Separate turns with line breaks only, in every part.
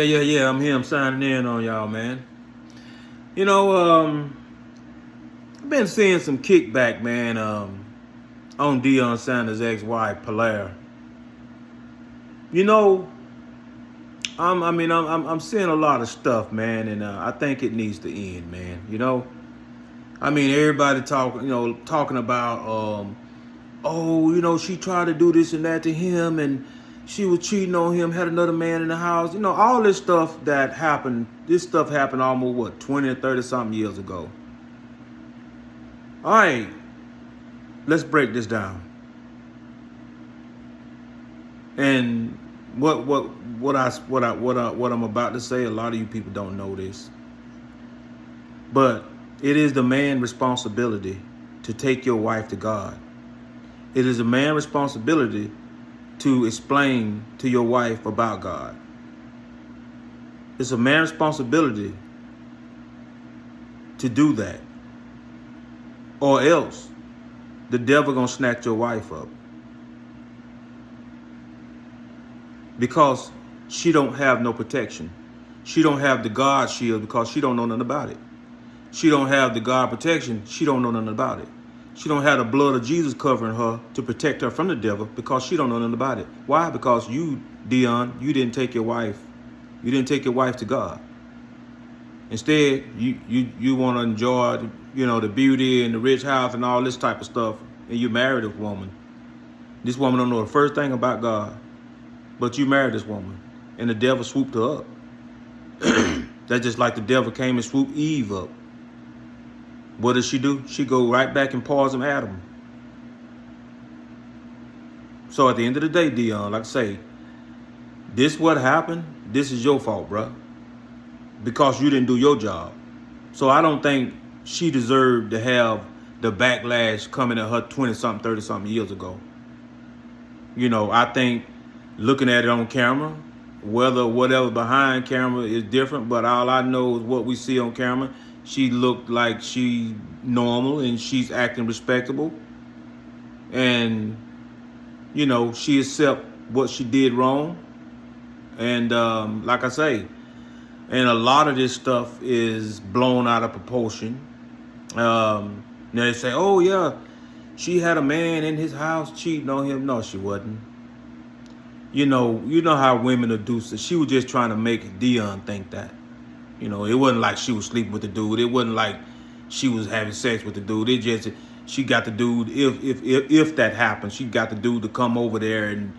Yeah. I'm here. I'm signing in on y'all, man. You know, I've been seeing some kickback, man, on Deion Sanders' ex-wife, Pilar. You know, I'm seeing a lot of stuff, man, and I think it needs to end, man. Everybody talking about, she tried to do this and that to him, and she was cheating on him, had another man in the house. All this stuff that happened. This stuff happened almost 20 or 30 something years ago. All right, let's break this down. And what I'm about to say, a lot of you people don't know this, but it is the man's responsibility to take your wife to God. It is a man's responsibility to explain to your wife about God. It's a man's responsibility to do that, or else the devil gonna snatch your wife up, because she don't have no protection. She don't have the God shield because she don't know nothing about it. She don't have the God protection. She don't know nothing about it. She don't have the blood of Jesus covering her to protect her from the devil because she don't know nothing about it. Why? Because you, Deion, you didn't take your wife. You didn't take your wife to God. Instead, you want to enjoy, the beauty and the rich house and all this type of stuff, and you married a woman. This woman don't know the first thing about God, but you married this woman, and the devil swooped her up. That's just like the devil came and swooped Eve up. What does she do? She go right back and poison Adam. So at the end of the day, Deion, like I say, this what happened. This is your fault, bruh, because you didn't do your job. So I don't think she deserved to have the backlash coming at her 20-something, 30-something years ago. I think looking at it on camera, whatever behind camera is different, but all I know is what we see on camera. She looked like she normal and she's acting respectable. And, she accept what she did wrong. And like I say, and a lot of this stuff is blown out of proportion. They say, oh yeah, she had a man in his house cheating on him. No, she wasn't. You know how women are do. So she was just trying to make Deion think that. It wasn't like she was sleeping with the dude. It wasn't like she was having sex with the dude. It just, she got the dude, if that happened, she got the dude to come over there and,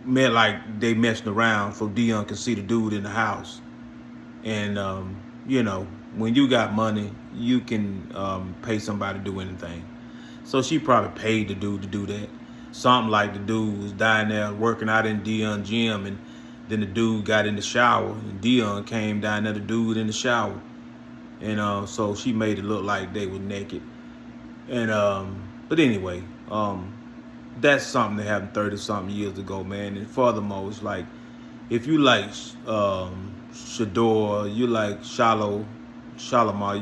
met like they messing around so Deion could see the dude in the house. And, when you got money, you can pay somebody to do anything. So she probably paid the dude to do that. Something like the dude was down there working out in Deion's gym, and then the dude got in the shower, and Deion came down there, the dude in the shower. And so she made it look like they were naked. And but anyway, that's something that happened 30-something years ago, man. And furthermore, it's like, if you like Shador, you like Shalimar,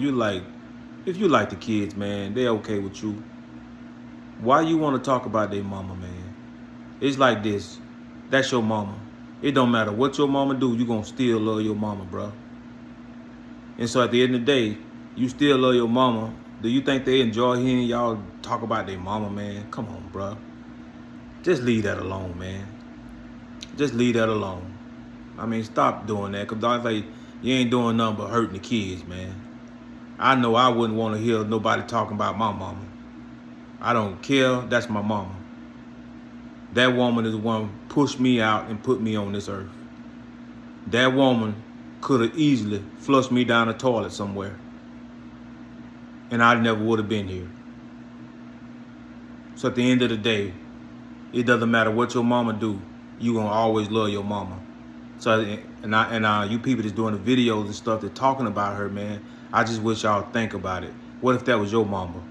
if you like the kids, man, they're okay with you. Why you want to talk about their mama, man? It's like this. That's your mama. It don't matter what your mama do, you gonna still love your mama, bro. And so at the end of the day, you still love your mama. Do you think they enjoy hearing y'all talk about their mama, man? Come on, bro. Just leave that alone, man. Just leave that alone. Stop doing that, because like, you ain't doing nothing but hurting the kids, man. I know I wouldn't want to hear nobody talking about my mama. I don't care. That's my mama. That woman is the one who pushed me out and put me on this earth. That woman could have easily flushed me down the toilet somewhere, and I never would have been here. So at the end of the day, it doesn't matter what your mama do, you gonna always love your mama. So and you people that's doing the videos and stuff, that talking about her, man, I just wish y'all think about it. What if that was your mama?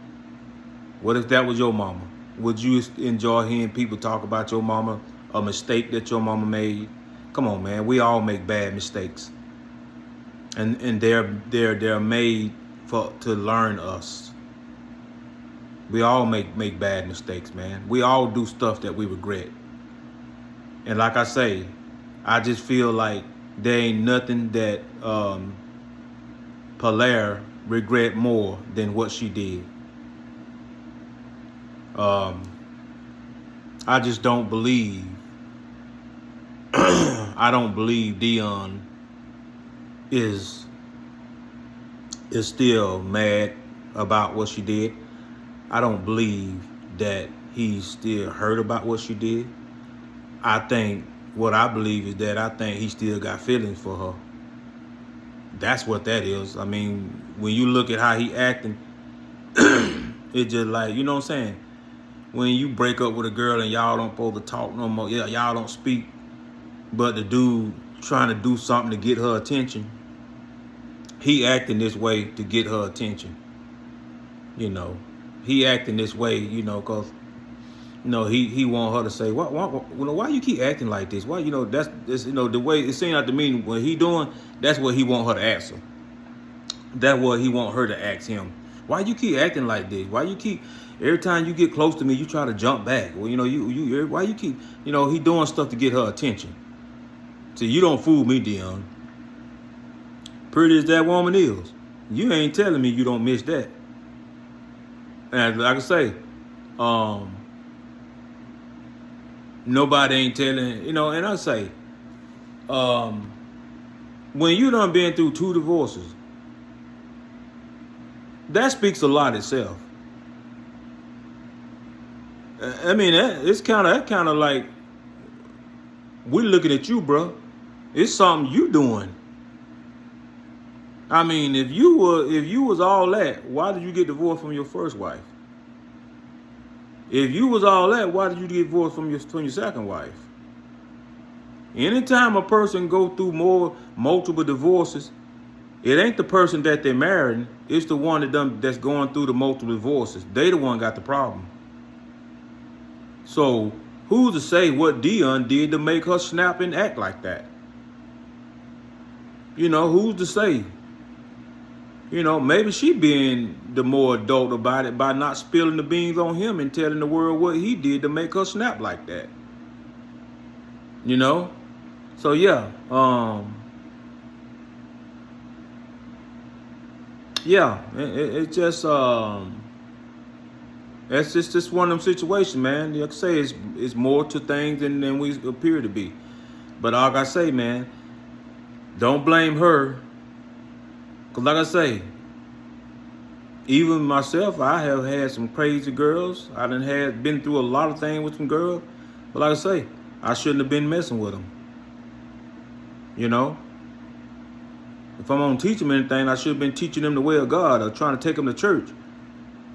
What if that was your mama? Would you enjoy hearing people talk about your mama, a mistake that your mama made? Come on, man. We all make bad mistakes, and they're made to learn us. We all make bad mistakes, man. We all do stuff that we regret. And like I say, I just feel like there ain't nothing that Palaire regret more than what she did. Um, I just don't believe. I don't believe Deion is still mad about what she did. I don't believe that he's still hurt about what she did. I think what I believe is that I think he still got feelings for her. That's what that is. I mean, when you look at how he acting, it just like, you know what I'm saying? When you break up with a girl and y'all don't supposed to talk no more, yeah, y'all don't speak, but the dude trying to do something to get her attention, he acting this way to get her attention. You know, he acting this way, you know, cause he want her to say, why you keep acting like this? Why, that's you know, the way it seems like to me what he doing, that's what he want her to answer. That's what he want her to ask him. Why you keep acting like this? Why you keep, every time you get close to me, you try to jump back? Well, why you keep, he doing stuff to get her attention. See, you don't fool me, Deion. Pretty as that woman is, you ain't telling me you don't miss that. And like I say, nobody ain't telling, and I say, when you done been through 2 divorces, that speaks a lot itself. I mean, it's kind of like, we looking at you, bro. It's something you doing. I mean, if you was all that, why did you get divorced from your first wife? If you was all that, why did you get divorced from your second wife? Anytime a person go through multiple divorces, it ain't the person that they're marrying, it's the one that's going through the multiple divorces. They the one got the problem. So who's to say what Deion did to make her snap and act like that? Who's to say? Maybe she being the more adult about it by not spilling the beans on him and telling the world what he did to make her snap like that. So yeah, it's just one of them situations, man. Like I say, it's more to things than we appear to be. But like I say, man, don't blame her. Cause like I say, even myself, I have had some crazy girls. I been through a lot of things with some girls. But like I say, I shouldn't have been messing with them. If I'm gonna teach them anything, I should have been teaching them the way of God or trying to take them to church.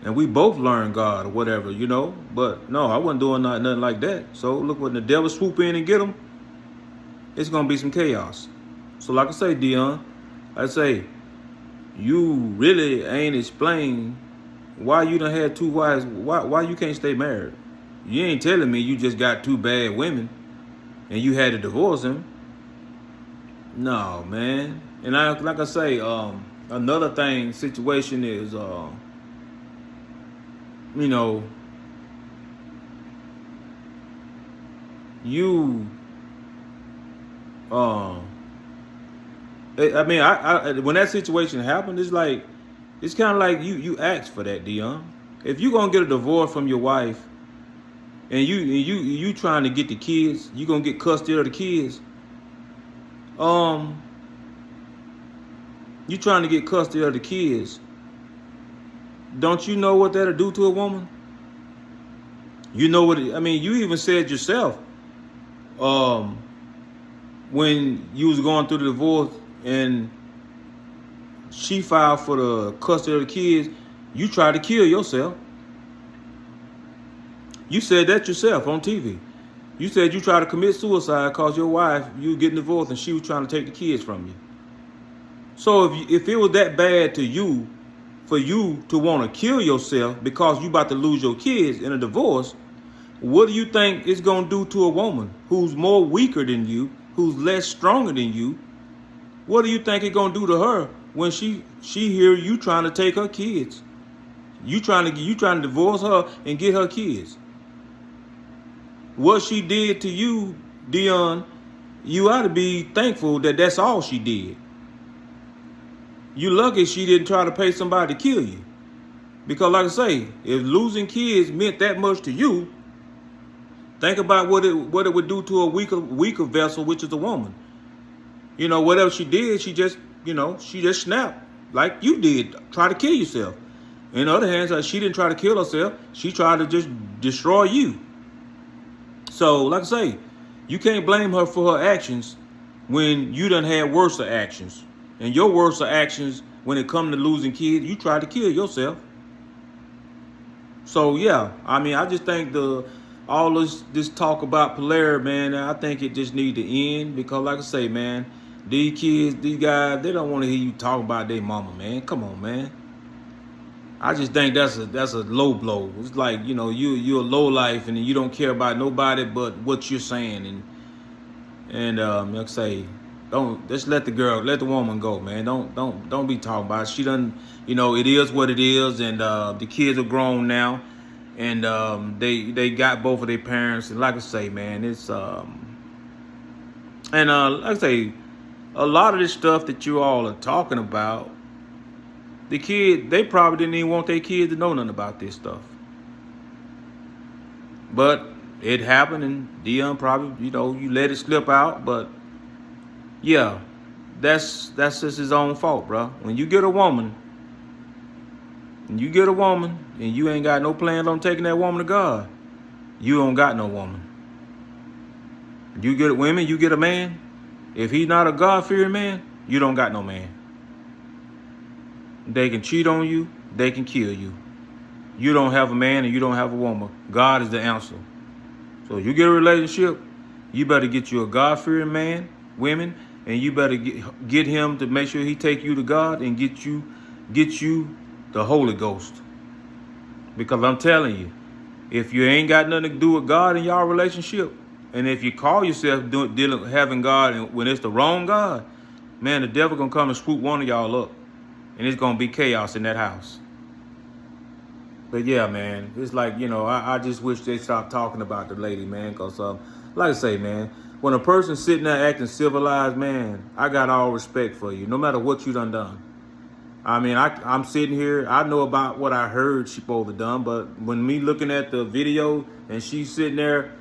And we both learn God or whatever, But no, I wasn't doing nothing like that. So look, when the devil swoop in and get them, it's gonna be some chaos. So like I say, Deion, you really ain't explained why you done had 2 wives. Why you can't stay married? You ain't telling me you just got 2 bad women and you had to divorce them. No, man. And like I say, another situation is, when that situation happened, it's kind of like you asked for that, Deion. If you gonna get a divorce from your wife, and you trying to get the kids, you gonna get custody of the kids. You trying to get custody of the kids. Don't you know what that'll do to a woman? You know what? You even said yourself, when you was going through the divorce and she filed for the custody of the kids, you tried to kill yourself. You said that yourself on TV. You said you tried to commit suicide because your wife, you getting divorced and she was trying to take the kids from you. So if it was that bad to you, for you to want to kill yourself because you about to lose your kids in a divorce, what do you think it's going to do to a woman who's more weaker than you, who's less stronger than you? What do you think it's going to do to her when she hear you trying to take her kids? You trying to divorce her and get her kids. What she did to you, Deion, you ought to be thankful that that's all she did. You lucky she didn't try to pay somebody to kill you. Because like I say, if losing kids meant that much to you, think about what it would do to a weaker vessel, which is a woman. You know, whatever she did, she just snapped like you did, try to kill yourself. In other hands, she didn't try to kill herself. She tried to just destroy you. So, like I say, you can't blame her for her actions when you done had worse actions. And your worse actions, when it comes to losing kids, you tried to kill yourself. So, yeah, I mean, I just think all this talk about polarity, man, I think it just need to end. Because, like I say, man, these kids, these guys, they don't want to hear you talk about their mama, man. Come on, man. I just think that's a low blow. It's like, you're a low life and you don't care about nobody but what you're saying. And like I say, don't just let the woman go, man. Don't be talking about it. She done, it is what it is, and the kids are grown now, and they got both of their parents. And like I say, man, it's like I say, a lot of this stuff that you all are talking about, the kid, they probably didn't even want their kids to know nothing about this stuff. But it happened, and Deion probably, you let it slip out. But yeah, that's just his own fault, bro. When you get a woman, and you ain't got no plans on taking that woman to God, you don't got no woman. You get women, you get a man. If he's not a God-fearing man, you don't got no man. They can cheat on you. They can kill you. You don't have a man and you don't have a woman. God is the answer. So you get a relationship, you better get you a God-fearing man, women, and you better get him to make sure he take you to God and get you the Holy Ghost. Because I'm telling you, if you ain't got nothing to do with God in y'all relationship, and if you call yourself having God and when it's the wrong God, man, the devil gonna come and swoop one of y'all up. And it's going to be chaos in that house. But yeah, man, it's like, I just wish they stopped talking about the lady, man. Because, like I say, man, when a person's sitting there acting civilized, man, I got all respect for you, no matter what you done. I mean, I'm sitting here, I know about what I heard she supposed to done. But when me looking at the video and she's sitting there,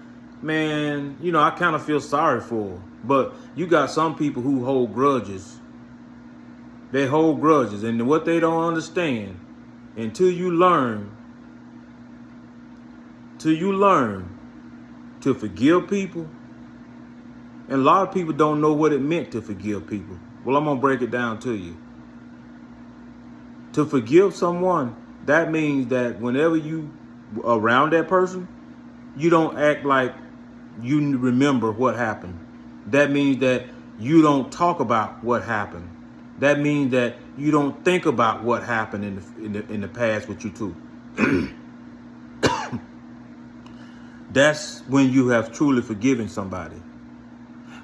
man, I kind of feel sorry for her. But you got some people who hold grudges. They hold grudges, and what they don't understand, until you learn to forgive people, and a lot of people don't know what it meant to forgive people. Well, I'm going to break it down to you. To forgive someone, that means that whenever you around that person, you don't act like you remember what happened. That means that you don't talk about what happened. That means that you don't think about what happened in the past with you two. That's when you have truly forgiven somebody.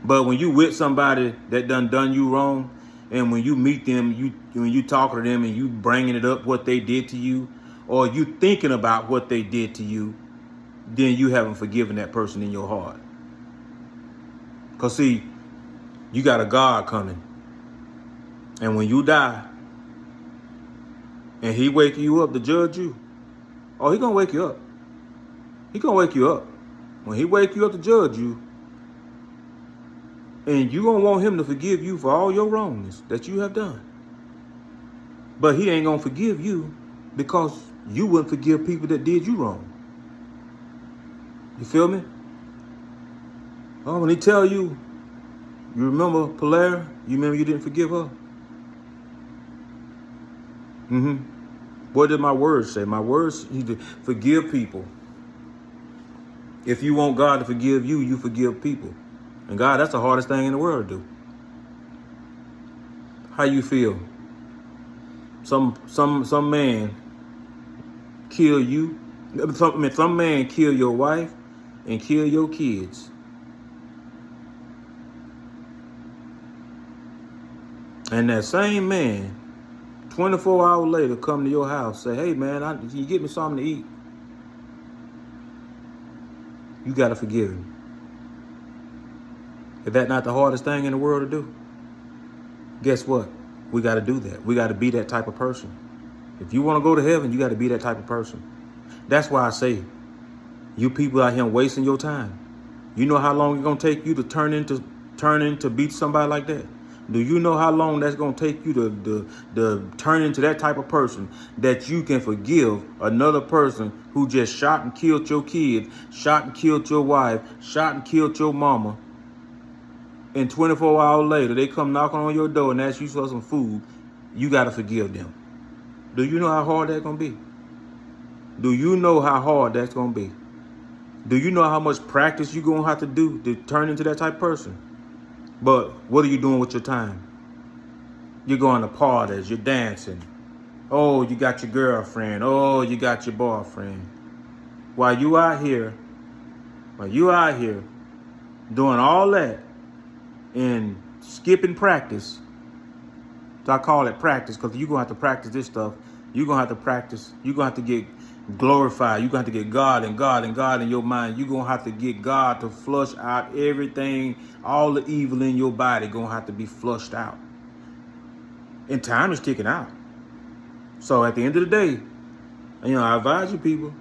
But when you with somebody that done you wrong, and when you meet them, when you talk to them and you bringing it up what they did to you, or you thinking about what they did to you, then you haven't forgiven that person in your heart. Because see, you got a God coming. And when you die, and he wake you up to judge you, he gonna wake you up. He gonna wake you up. When he wake you up to judge you, and you gonna want him to forgive you for all your wrongness that you have done. But he ain't gonna forgive you because you wouldn't forgive people that did you wrong. You feel me? When he tell you, you remember Polaire? You remember you didn't forgive her? What did my words say? My words need to forgive people. If you want God to forgive you, you forgive people. And God, that's the hardest thing in the world to do. How you feel? Some man kill you. Some man kill your wife and kill your kids. And that same man 24 hours later, come to your house, say, hey, man, can you get me something to eat? You got to forgive him. Is that not the hardest thing in the world to do? Guess what? We got to do that. We got to be that type of person. If you want to go to heaven, you got to be that type of person. That's why I say, you people out here wasting your time. You know how long it's gonna take you to turn into beat somebody like that? Do you know how long that's gonna take you to turn into that type of person that you can forgive another person who just shot and killed your kids, shot and killed your wife, shot and killed your mama, and 24 hours later they come knocking on your door and ask you for some food? You gotta forgive them. Do you know how hard that's gonna be? Do you know how hard that's gonna be? Do you know how much practice you're gonna have to do to turn into that type of person? But what are you doing with your time? You're going to parties, you're dancing. Oh, you got your girlfriend. Oh, you got your boyfriend. While you out here doing all that and skipping practice. So I call it practice because you're gonna have to practice this stuff. You're gonna have to practice. You're gonna have to get glorified. You're gonna have to get God and God and God in your mind. You're gonna have to get God to flush out everything, all the evil in your body gonna have to be flushed out. And time is ticking out. So at the end of the day, I advise you people,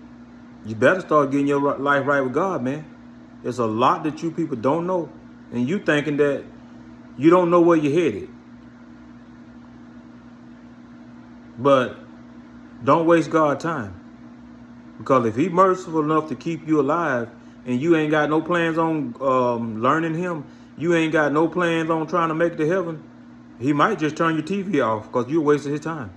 you better start getting your life right with God, man. There's a lot that you people don't know. And you thinking that you don't know where you're headed. But don't waste God's time. Because if he's merciful enough to keep you alive and you ain't got no plans on learning him, you ain't got no plans on trying to make it to heaven, he might just turn your TV off because you're wasting his time.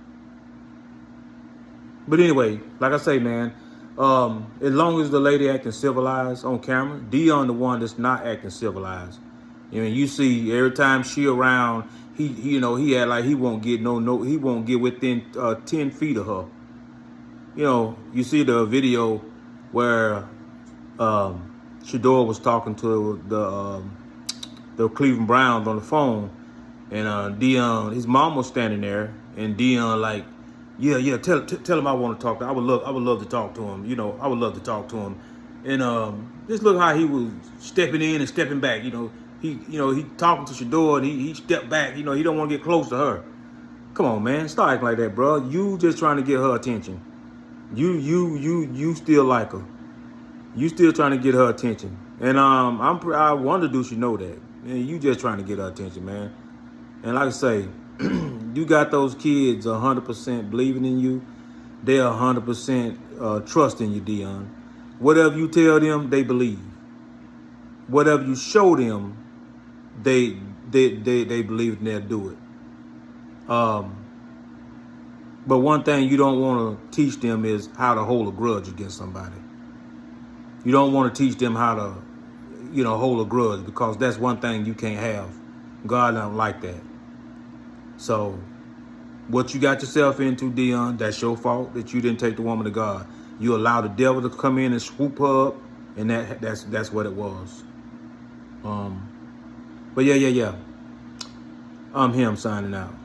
But anyway, like I say, man, as long as the lady acting civilized on camera, Deion the one that's not acting civilized. You see every time she around, he act like he won't get he won't get within 10 feet of her. You see the video where Shador was talking to the Cleveland Browns on the phone, and Deion, his mom was standing there, and Deion like, yeah, tell him I want to talk to him. I would love to talk to him. I would love to talk to him. And just look how he was stepping in and stepping back. He talking to Shador and he stepped back. He don't want to get close to her. Come on, man, stop acting like that, bro. You just trying to get her attention. You still like her. You still trying to get her attention. And I wonder, do she know that? Man, you just trying to get her attention, man. And like I say, you got those kids 100% believing in you. They're 100% trusting you, Deion. Whatever you tell them, they believe. Whatever you show them, they believe and they'll do it. But one thing you don't want to teach them is how to hold a grudge against somebody. You don't want to teach them how to, hold a grudge, because that's one thing you can't have. God don't like that. So what you got yourself into, Deion, that's your fault that you didn't take the woman to God. You allowed the devil to come in and swoop her up, and that's what it was. But yeah. I'm him signing out.